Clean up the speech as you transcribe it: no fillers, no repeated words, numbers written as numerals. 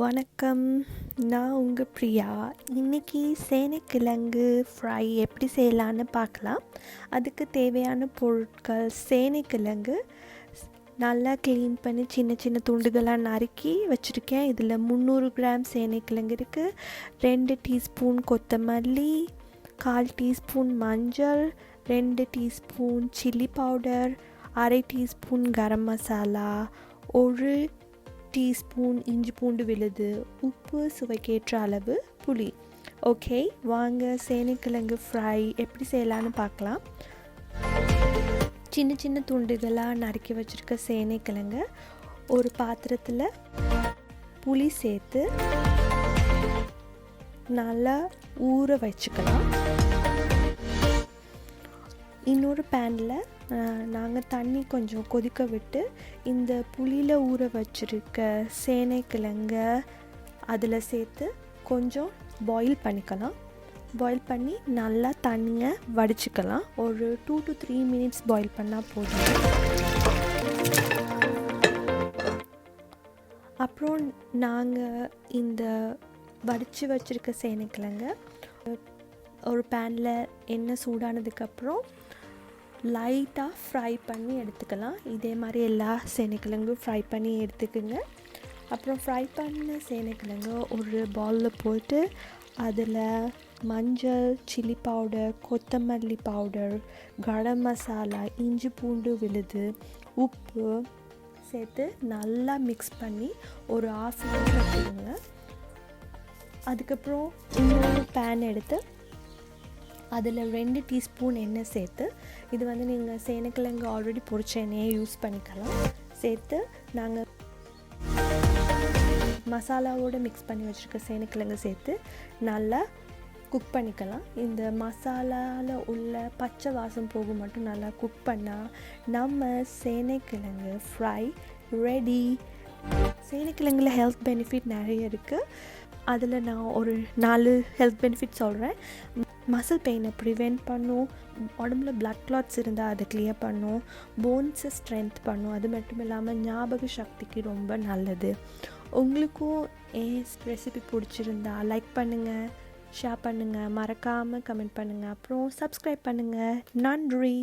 வணக்கம், நான் உங்கள் பிரியா. இன்றைக்கி சேனைக்கிழங்கு ஃப்ரை எப்படி செய்யலான்னு பார்க்கலாம். அதுக்கு தேவையான பொருட்கள்: சேனைக்கிழங்கு நல்லா க்ளீன் பண்ணி சின்ன சின்ன துண்டுகளாக நறுக்கி வச்சுருக்கேன். இதில் 300 கிராம் சேனைக்கிழங்கு இருக்குது. 2 டீஸ்பூன் கொத்தமல்லி, 1/4 டீஸ்பூன் மஞ்சள், 2 teaspoon chilli powder, 1/2 teaspoon garam masala, 1 teaspoon இஞ்சி பூண்டு விழுது, உப்பு சுவைக்கேற்ற அளவு, புளி. ஓகே, வாங்க சேனைக்கிழங்கு ஃப்ரை எப்படி செய்யலான்னு பார்க்கலாம். சின்ன சின்ன துண்டுகளாக நறுக்கி வச்சுருக்க சேனைக்கிழங்க ஒரு பாத்திரத்தில் புளி சேர்த்து நல்லா ஊற வச்சுக்கலாம். இன்னொரு பேனில் நாங்கள் தண்ணி கொஞ்சம் கொதிக்க விட்டு இந்த புளியில் ஊற வச்சுருக்க சேனைக்கிழங்க அதில் சேர்த்து கொஞ்சம் பாயில் பண்ணிக்கலாம். பாயில் பண்ணி நல்லா தண்ணியை வடிச்சுக்கலாம். ஒரு 2 to 3 minutes பாயில் பண்ணால் போதும். அப்புறம் நாங்கள் இந்த வடித்து வச்சுருக்க சேனைக்கிழங்க ஒரு பேனில் எண்ணெய் சூடானதுக்கப்புறம் லைட்டாக ஃப்ரை பண்ணி எடுத்துக்கலாம். இதே மாதிரி எல்லா சேனைக்கிழங்கும் ஃப்ரை பண்ணி எடுத்துக்குங்க. அப்புறம் ஃப்ரை பண்ண சேனைக்கிழங்கு ஒரு பவுலில் போட்டு அதில் மஞ்சள், சில்லி பவுடர், கொத்தமல்லி பவுடர், கரம் மசாலா, இஞ்சி பூண்டு விழுது, உப்பு சேர்த்து நல்லா மிக்ஸ் பண்ணி ஒரு 1/2 hour வச்சுருங்க. அதுக்கப்புறம் இன்னொரு பேன் எடுத்து அதில் 2 டீஸ்பூன் எண்ணெய் சேர்த்து, இது நீங்கள் சேனைக்கிழங்கு ஆல்ரெடி பொரிச்ச எண்ணெயை யூஸ் பண்ணிக்கலாம். சேர்த்து நாங்கள் மசாலாவோடு மிக்ஸ் பண்ணி வச்சுருக்க சேனைக்கிழங்கு சேர்த்து நல்லா குக் பண்ணிக்கலாம். இந்த மசாலாவில் உள்ள பச்சை வாசம் போக மட்டும் நல்லா குக் பண்ணால் நம்ம சேனைக்கிழங்கு ஃப்ரை ரெடி. சேனைக்கிழங்குல ஹெல்த் பெனிஃபிட் நிறைய இருக்குது. அதில் நான் ஒரு 4 ஹெல்த் பெனிஃபிட் சொல்கிறேன். மசில் பெயினை ப்ரிவெண்ட் பண்ணும், உடம்புல பிளட் கிளாட்ஸ் இருந்தால் அதை கிளியர் பண்ணும், போன்ஸை ஸ்ட்ரென்த் பண்ணும், அது மட்டும் இல்லாமல் ஞாபக சக்திக்கு ரொம்ப நல்லது. உங்களுக்கும் என் ரெசிபி பிடிச்சிருந்தா லைக் பண்ணுங்கள், ஷேர் பண்ணுங்கள், மறக்காமல் கமெண்ட் பண்ணுங்கள், அப்புறம் சப்ஸ்கிரைப் பண்ணுங்கள். நன்றி.